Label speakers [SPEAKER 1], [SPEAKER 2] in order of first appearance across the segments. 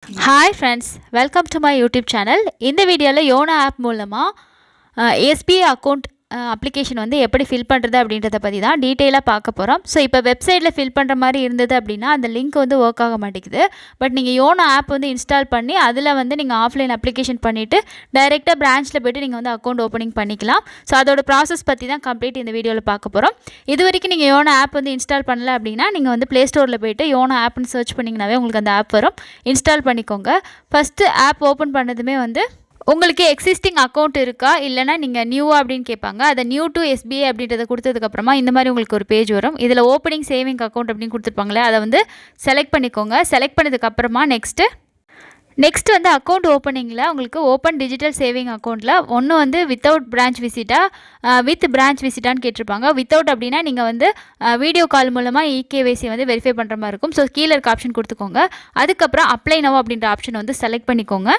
[SPEAKER 1] Hi friends, welcome to my YouTube channel. இந்த வீடியோவில் YONO app மூலமாக SBI account அப்ளிகேஷன் வந்து எப்படி ஃபில் பண்ணுறது அப்படின்றத பற்றி தான் டீட்டெயிலாக பார்க்க போகிறோம். ஸோ இப்போ வெப்சைட்டில் ஃபில் பண்ணுற மாதிரி இருந்தது அப்படின்னா அந்த லிங்க் வந்து ஒர்க் ஆக மாட்டேங்குது. பட் நீங்கள் YONO ஆப் வந்து இன்ஸ்டால் பண்ணி அதில் வந்து நீங்கள் ஆஃப்லைன் அப்ளிகேஷன் பண்ணிவிட்டு டைரெக்டாக பிரான்ச்சில் போய்ட்டு நீங்கள் வந்து அக்கௌண்ட் ஓப்பனிங் பண்ணிக்கலாம். ஸோ அதோட ப்ராசஸ் பற்றி தான் கம்ப்ளீட் இந்த வீடியோவில் பார்க்க போகிறோம். இது வரைக்கும் நீங்கள் YONO ஆப் வந்து இன்ஸ்டால் பண்ணல அப்படின்னா நீங்கள் வந்து ப்ளே ஸ்டோரில் போய்ட்டு YONO ஆப்னு சர்ச் பண்ணிங்கனாவே உங்களுக்கு அந்த ஆப் வரும். இன்ஸ்டால் பண்ணிக்கோங்க. ஃபஸ்ட்டு ஆப் ஓப்பன் பண்ணதுமே வந்து உங்களுக்கு எக்ஸிஸ்டிங் அக்கௌண்ட் இருக்கா இல்லைனா நீங்கள் நியூவா அப்படின்னு கேட்பாங்க. அதை நியூ டு SBI அப்படின்றத கொடுத்ததுக்கப்புறமா இந்த மாதிரி உங்களுக்கு ஒரு பேஜ் வரும். இதில் ஓப்பனிங் சேவிங் அக்கௌண்ட் அப்படின்னு கொடுத்துருப்பாங்களே அதை வந்து செலக்ட் பண்ணிக்கோங்க. செலக்ட் பண்ணதுக்கப்புறமா நெக்ஸ்ட் வந்து அக்கௌண்ட் ஓப்பனிங்கில் உங்களுக்கு ஓப்பன் டிஜிட்டல் சேவிங் அக்கௌண்ட்டில் ஒன்று வந்து வித்தவுட் பிரான்ச் விசிட்டா வித் பிரான்ச் விசிட்டான்னு கேட்டிருப்பாங்க. வித்தவுட் அப்படின்னா நீங்கள் வந்து வீடியோ கால் மூலமாக EKYC வந்து வெரிஃபை பண்ணுற மாதிரி இருக்கும். ஸோ கீழே இருக்க ஆப்ஷன் கொடுத்துக்கோங்க. அதுக்கப்புறம் அப்ளை நவ் அப்படின்ற ஆப்ஷன் வந்து செலக்ட் பண்ணிக்கோங்க.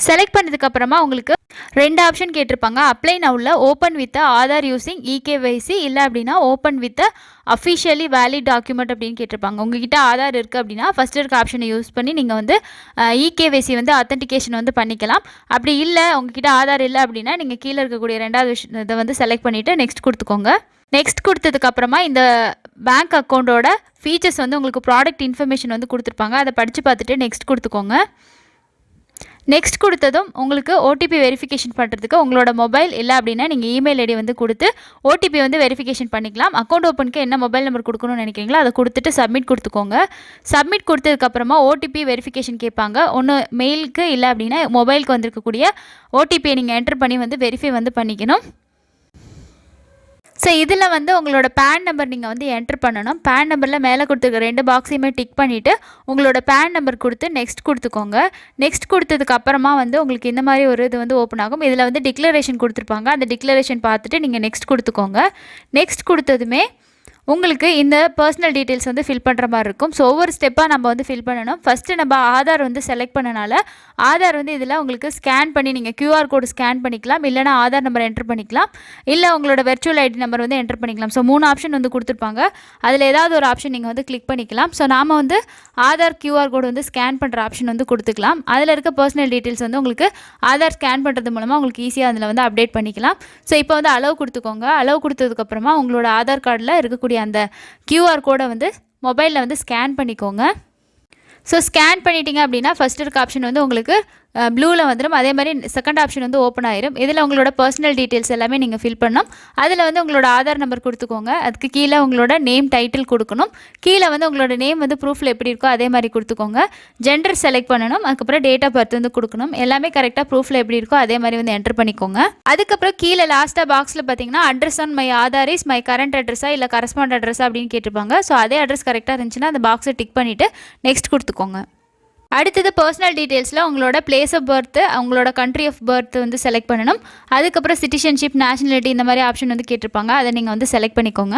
[SPEAKER 1] செலக்ட் பண்ணதுக்கப்புறமா உங்களுக்கு ரெண்டு ஆப்ஷன் கேட்டிருப்பாங்க. அப்ளை நவ்வில் open with Aadhaar using EKYC இல்லை அப்படின்னா open with officially valid document அப்படின்னு கேட்டிருப்பாங்க. உங்ககிட்ட ஆதார் இருக்குது அப்படின்னா ஃபஸ்ட்டு இருக்க ஆப்ஷனை யூஸ் பண்ணி நீங்கள் வந்து EKYC வந்து அத்தன்டிகேஷன் வந்து பண்ணிக்கலாம். அப்படி இல்லை உங்ககிட்ட ஆதார் இல்லை அப்படின்னா நீங்கள் கீழே இருக்கக்கூடிய ரெண்டாவது இதை வந்து செலக்ட் பண்ணிவிட்டு நெக்ஸ்ட் கொடுத்துக்கோங்க. நெக்ஸ்ட் கொடுத்ததுக்கப்புறமா இந்த பேங்க் அக்கௌண்ட்டோட ஃபீச்சர்ஸ் வந்து உங்களுக்கு ப்ராடக்ட் இன்ஃபர்மேஷன் வந்து கொடுத்துருப்பாங்க. அதை படித்து பார்த்துட்டு நெக்ஸ்ட் கொடுத்துக்கோங்க. நெக்ஸ்ட் கொடுத்ததும் உங்களுக்கு OTP வெரிஃபிகேஷன் பண்ணுறதுக்கு உங்களோட மொபைல் இல்லை அப்படின்னா நீங்கள் இமெயில் ஐடி வந்து கொடுத்து OTP வந்து வெரிஃபிகேஷன் பண்ணிக்கலாம். அக்கௌண்ட் ஓப்பனுக்கு என்ன மொபைல் நம்பர் கொடுக்கணும்னு நினைக்கிறீங்களோ அதை கொடுத்துட்டு சப்மிட் கொடுத்துக்கோங்க. சப்மிட் கொடுத்ததுக்கப்புறமா OTP வெரிஃபிகேஷன் கேட்பாங்க. ஒன்று மெயிலுக்கு இல்லை அப்படின்னா மொபைலுக்கு வந்திருக்கக்கூடிய OTPயை நீங்கள் என்டர் பண்ணி வந்து வெரிஃபை வந்து பண்ணிக்கணும். ஸோ இதில் வந்து உங்களோட பேன் நம்பர் நீங்கள் வந்து என்ட்ரு பண்ணணும். பேன் நம்பரில் மேலே கொடுத்துருக்க ரெண்டு பாக்ஸையுமே டிக் பண்ணிவிட்டு உங்களோட பேன் நம்பர் கொடுத்து நெக்ஸ்ட் கொடுத்துக்கோங்க. நெக்ஸ்ட் கொடுத்ததுக்கு அப்புறமா வந்து உங்களுக்கு இந்த மாதிரி ஒரு இது வந்து ஓப்பன் ஆகும். இதில் வந்து டிக்ளரேஷன் கொடுத்துருப்பாங்க. அந்த டிக்ளரேஷன் பார்த்துட்டு நீங்கள் நெக்ஸ்ட் கொடுத்துக்கோங்க. நெக்ஸ்ட் கொடுத்ததுமே உங்களுக்கு இந்த பர்சனல் டீட்டெயில்ஸ் வந்து ஃபில் பண்ணுற மாதிரி இருக்கும். ஸோ ஒவ்வொரு ஸ்டெப்பாக நம்ம வந்து ஃபில் பண்ணணும். ஃபஸ்ட்டு நம்ம ஆதார் வந்து செலக்ட் பண்ணனால ஆதார் வந்து இதில் உங்களுக்கு ஸ்கேன் பண்ணி நீங்கள் QR கோடு ஸ்கேன் பண்ணிக்கலாம். இல்லைனா ஆதார் நம்பர் என்ட்ரு பண்ணிக்கலாம். இல்லை உங்களோட வெர்ச்சுவல் ஐடி நம்பர் வந்து என்ட்ரு பண்ணிக்கலாம். ஸோ 3 ஆப்ஷன் வந்து கொடுத்துருப்பாங்க. அதில் ஏதாவது ஒரு ஆப்ஷன் நீங்கள் வந்து கிளிக் பண்ணிக்கலாம். ஸோ நாம் வந்து ஆதார் QR கோடு வந்து ஸ்கேன் பண்ணுற ஆப்ஷன் வந்து கொடுத்துக்கலாம். அதில் இருக்க பர்சனல் டீட்டெயில்ஸ் வந்து உங்களுக்கு ஆதார் ஸ்கேன் பண்ணுறது மூலமாக உங்களுக்கு ஈஸியாக அதில் வந்து அப்டேட் பண்ணிக்கலாம். ஸோ இப்போ வந்து அலோவ் கொடுத்துக்கோங்க. அலோவ் கொடுத்ததுக்கப்புறமா உங்களோட ஆதார் கார்டில் இருக்கக்கூடிய அந்த QR கோடை வந்து மொபைலில் வந்து ஸ்கேன் பண்ணிக்கோங்க. ஸோ ஸ்கேன் பண்ணிட்டீங்க அப்படின்னா ஃபஸ்ட் இருக்க ஆப்ஷன் வந்து உங்களுக்கு ப்ளூவில் வந்துடும். அதே மாதிரி செகண்ட் ஆப்ஷன் வந்து ஓப்பன் ஆயிரும். இதில் உங்களோட பர்சனல் டீட்டெயில்ஸ் எல்லாமே நீங்கள் ஃபில் பண்ணணும். அதில் வந்து உங்களோட ஆதார் நம்பர் கொடுத்துக்கோங்க. அதுக்கு கீழே உங்களோட நேம் டைட்டில் கொடுக்கணும். கீழே வந்து உங்களோட நேம் வந்து ப்ரூஃபில் எப்படி இருக்கோ அதே மாதிரி கொடுத்துக்கோங்க. ஜெண்டர் செலக்ட் பண்ணணும். அதுக்கப்புறம் டேட் ஆஃப் பர்த் வந்து கொடுக்கணும். எல்லாமே கரெக்டாக ப்ரூஃபில் எப்படி இருக்கோ அதே மாதிரி வந்து என்டர் பண்ணிக்கோங்க. அதுக்கப்புறம் கீழே லாஸ்ட்டாக பாக்ஸில் பார்த்தீங்கன்னா address on my Aadhaar is my current அட்ரஸா இல்லை கரஸ்பாண்ட் அட்ரஸா அப்படின்னு கேட்டிருப்பாங்க. ஸோ அதே அட்ரஸ் கரெக்டாக இருந்துச்சுன்னா அந்த பாக்ஸை டிக் பண்ணிவிட்டு நெக்ஸ்ட் கொடுத்துக்கோங்க. அடுத்தது பர்சனல் டீட்டெயில்ஸில் உங்களோட பிளேஸ் ஆஃப் பர்த்து உங்களோட கண்ட்ரி ஆஃப் பர்த் வந்து செலக்ட் பண்ணணும். அதுக்கப்புறம் சிட்டிசன்ஷிப் நேஷனாலிட்டி இந்த மாதிரி ஆப்ஷன் வந்து கேட்டிருப்பாங்க. அதை நீங்கள் வந்து செலக்ட் பண்ணிக்கோங்க.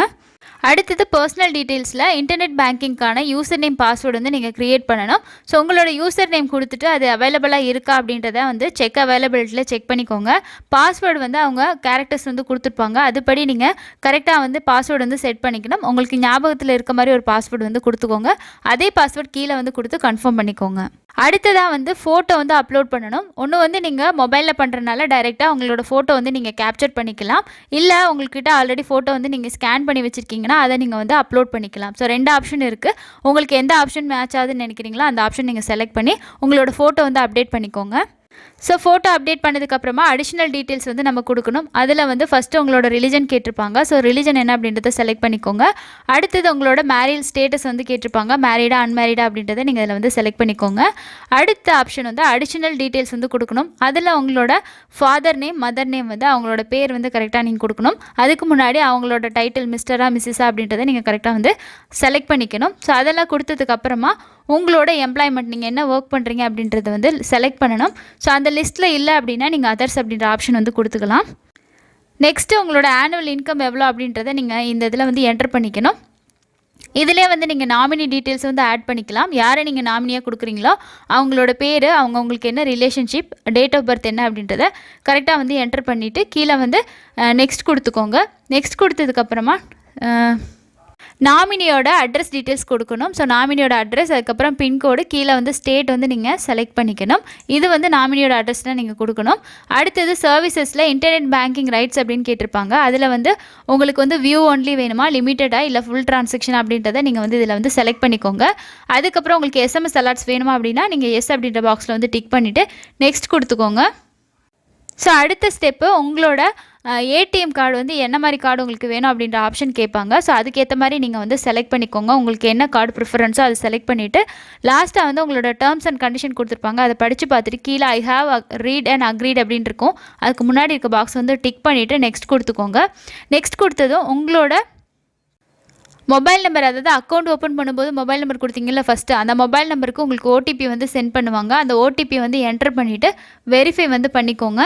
[SPEAKER 1] அடுத்தது பர்சனல் டீட்டெயில்ஸில் இன்டர்நெட் பேங்கிங்கான யூசர் நேம் பாஸ்வேர்டு வந்து நீங்கள் க்ரியேட் பண்ணணும். ஸோ உங்களோட யூசர் நேம் கொடுத்துட்டு அது அவைலபிளாக இருக்கா அப்படின்றத வந்து செக் அவைலபிலிட்டியில் செக் பண்ணிக்கோங்க. பாஸ்வேர்டு வந்து அவங்க கேரக்டர்ஸ் வந்து கொடுத்துருப்பாங்க. அதுபடி நீங்கள் கரெக்டாக வந்து பாஸ்வேர்டு வந்து செட் பண்ணிக்கணும். உங்களுக்கு ஞாபகத்தில் இருக்க மாதிரி ஒரு பாஸ்வேர்டு வந்து கொடுத்துக்கோங்க. அதே பாஸ்வேர்டு கீழே வந்து கொடுத்து கன்ஃபார்ம் பண்ணிக்கோங்க. அடுத்ததாக வந்து ஃபோட்டோ வந்து அப்லோட் பண்ணணும். ஒன்று வந்து நீங்கள் மொபைலில் பண்ணுறதுனால டைரெக்டாக உங்களோட ஃபோட்டோ வந்து நீங்கள் கேப்சர் பண்ணிக்கலாம். இல்லை உங்கள்கிட்ட ஆல்ரெடி ஃபோட்டோ வந்து நீங்கள் ஸ்கேன் பண்ணி வச்சுருக்கீங்கன்னா அதை நீங்கள் வந்து அப்லோட் பண்ணிக்கலாம். ஸோ 2 ஆப்ஷன் இருக்குது. உங்களுக்கு எந்த ஆப்ஷன் மேட்ச் ஆகுதுன்னு நினைக்கிறீங்களோ அந்த ஆப்ஷன் நீங்கள் செலக்ட் பண்ணி உங்களோட ஃபோட்டோ வந்து அப்டேட் பண்ணிக்கோங்க. ஸோ ஃபோட்டோ அப்டேட் பண்ணதுக்கப்புறமா அடிஷ்னல் டீட்டெயில்ஸ் வந்து நம்ம கொடுக்கணும். அதில் வந்து ஃபஸ்ட்டு உங்களோட ரிலிஜன் கேட்டிருப்பாங்க. ஸோ ரிலிஜன் என்ன அப்படின்றத செலக்ட் பண்ணிக்கோங்க. அடுத்தது உங்களோட மேரேஜ் ஸ்டேட்டஸ் வந்து கேட்டிருப்பாங்க. மேரீடா அன்மேரீடா அப்படின்றத நீங்கள் அதில் வந்து செலக்ட் பண்ணிக்கோங்க. அடுத்த ஆப்ஷன் வந்து அடிஷ்னல் டீட்டெயில்ஸ் வந்து கொடுக்கணும். அதில் உங்களோட ஃபாதர் நேம் மதர் நேம் வந்து அவங்களோட பேர் வந்து கரெக்டாக நீங்கள் கொடுக்கணும். அதுக்கு முன்னாடி அவங்களோட டைட்டில் மிஸ்டரா மிஸ்ஸஸா அப்படின்றத நீங்கள் கரெக்டாக வந்து செலக்ட் பண்ணிக்கணும். ஸோ அதெல்லாம் கொடுத்ததுக்கப்புறமா உங்களோட எம்ப்ளாய்மெண்ட் நீங்கள் என்ன ஒர்க் பண்ணுறீங்க அப்படின்றத வந்து செலக்ட் பண்ணணும். ஸோ அந்த லிஸ்ட்டில் இல்லை அப்படின்னா நீங்கள் அதர்ஸ் அப்படின்ற ஆப்ஷன் வந்து கொடுத்துக்கலாம். நெக்ஸ்ட்டு உங்களோட ஆனுவல் இன்கம் எவ்வளோ அப்படின்றத நீங்கள் இந்த இதில் வந்து என்டர் பண்ணிக்கணும். இதிலே வந்து நீங்கள் நாமினி டீட்டெயில்ஸ் வந்து ஆட் பண்ணிக்கலாம். யாரை நீங்கள் நாமினியாக கொடுக்குறீங்களோ அவங்களோட பேர் உங்களுக்கு என்ன ரிலேஷன்ஷிப் டேட் ஆஃப் பர்த் என்ன அப்படின்றத கரெக்டாக வந்து என்டர் பண்ணிவிட்டு கீழே வந்து நெக்ஸ்ட் கொடுத்துக்கோங்க. நெக்ஸ்ட் கொடுத்ததுக்கப்புறமா நாமினியோட அட்ரஸ் டீட்டெயில்ஸ் கொடுக்கணும். ஸோ நாமினியோட அட்ரஸ், அதுக்கப்புறம் பின்கோடு, கீழே வந்து ஸ்டேட் வந்து நீங்கள் செலக்ட் பண்ணிக்கணும். இது வந்து நாமினியோட அட்ரஸ்னால் நீங்கள் கொடுக்கணும். அடுத்தது சர்வீசஸில் இன்டர்நெட் பேங்கிங் ரைட்ஸ் அப்படின்னு கேட்டிருப்பாங்க. அதில் வந்து உங்களுக்கு வந்து வியூ ஒன்லி வேணுமா, லிமிட்டடாக இல்லை ஃபுல் ட்ரான்சாக்ஷன் அப்படின்றத நீங்கள் வந்து இதில் வந்து செலக்ட் பண்ணிக்கோங்க. அதுக்கப்புறம் உங்களுக்கு SMS அலர்ட்ஸ் வேணுமா அப்படின்னா நீங்கள் எஸ் அப்படின்ற பாக்ஸில் வந்து டிக் பண்ணிவிட்டு நெக்ஸ்ட் கொடுத்துக்கோங்க. ஸோ அடுத்த ஸ்டெப்பு உங்களோட ஏடிஎம் கார்டு வந்து என்ன மாதிரி கார்டு உங்களுக்கு வேணும் அப்படின்ற ஆப்ஷன் கேட்பாங்க. ஸோ அதுக்கேற்ற மாதிரி நீங்கள் வந்து செலக்ட் பண்ணிக்கோங்க. உங்களுக்கு என்ன கார்டு ப்ரிஃபரன்ஸோ அதை செலக்ட் பண்ணிவிட்டு லாஸ்ட்டாக வந்து உங்களோட டேர்ம்ஸ் அண்ட் கண்டிஷன் கொடுத்துருப்பாங்க. அதை படித்து பார்த்துட்டு கீழே I have read and agreed அப்படின்னு இருக்கும். அதுக்கு முன்னாடி இருக்க பாக்ஸ் வந்து டிக் பண்ணிவிட்டு நெக்ஸ்ட் கொடுத்துக்கோங்க. நெக்ஸ்ட் கொடுத்ததும் உங்களோட மொபைல் நம்பர், அதாவது அக்கௌண்ட் ஓப்பன் பண்ணும்போது மொபைல் நம்பர் கொடுத்தீங்கல்ல ஃபஸ்ட்டு, அந்த மொபைல் நம்பருக்கு உங்களுக்கு ஓடிபி வந்து சென்ட் பண்ணுவாங்க. அந்த ஓடிபி வந்து என்டர் பண்ணிவிட்டு வெரிஃபை வந்து பண்ணிக்கோங்க.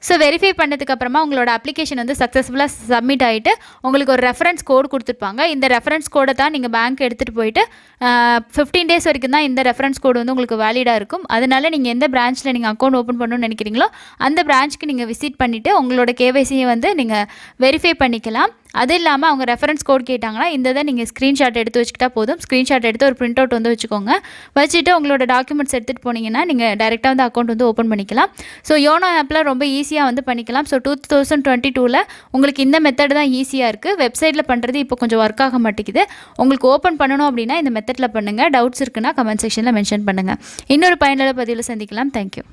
[SPEAKER 1] ஸோ வெரிஃபை பண்ணதுக்கப்புறமா உங்களோட அப்ளிகேஷன் வந்து சக்ஸஸ்ஃபுல்லாக சப்மிட் ஆகிட்டு உங்களுக்கு ஒரு ரெஃபரன்ஸ் கோடு கொடுத்துருப்பாங்க. இந்த ரெஃபரன்ஸ் கோடை தான் நீங்கள் பேங்க் எடுத்துகிட்டு போயிட்டு 15 டேஸ் வரைக்கும் தான் இந்த ரெஃபரன்ஸ் கோடு வந்து உங்களுக்கு வேலிடாக இருக்கும். அதனால் நீங்கள் எந்த பிரான்ச்சில் நீங்கள் அக்கௌண்ட் ஓப்பன் பண்ணணும்னு நினைக்கிறீங்களோ அந்த பிரான்ச்சுக்கு நீங்கள் விசிட் பண்ணிவிட்டு உங்களோட கேவைசியை வந்து நீங்கள் வெரிஃபை பண்ணிக்கலாம். அது இல்லாமல் அவங்க ரெஃபரன்ஸ் கோட் கேட்டாங்கன்னா இந்த இதை நீங்கள் ஸ்க்ரீன்ஷாட் எடுத்து வச்சுக்கிட்டா போதும். ஸ்க்ரீன்ஷாட் எடுத்து ஒரு பிரிண்ட் அவுட் வந்து வச்சுக்கோங்க. வச்சுட்டு உங்களோட டாக்குமெண்ட்ஸ் எடுத்துகிட்டு போனீங்கன்னா நீங்கள் டேரெக்டாக வந்து அக்கௌண்ட் வந்து ஓப்பன் பண்ணிக்கலாம். ஸோ யோனோ ஆப்பில் ரொம்ப ஈஸியாக வந்து பண்ணிக்கலாம். ஸோ 2022 உங்களுக்கு இந்த மெத்தட் தான் ஈஸியாக இருக்குது. வெப்சைட்டில் பண்ணுறது இப்போ கொஞ்சம் ஒர்க் ஆக மாட்டேங்குது. உங்களுக்கு ஓப்பன் பண்ணணும் அப்படின்னா இந்த மெத்தடில் பண்ணுங்கள். டவுட்ஸ் இருக்குன்னா கமெண்ட் செக்ஷனில் மென்ஷன் பண்ணுங்கள். இன்னொரு பயனுள்ள பதிவில் சந்திக்கலாம். தேங்க்யூ.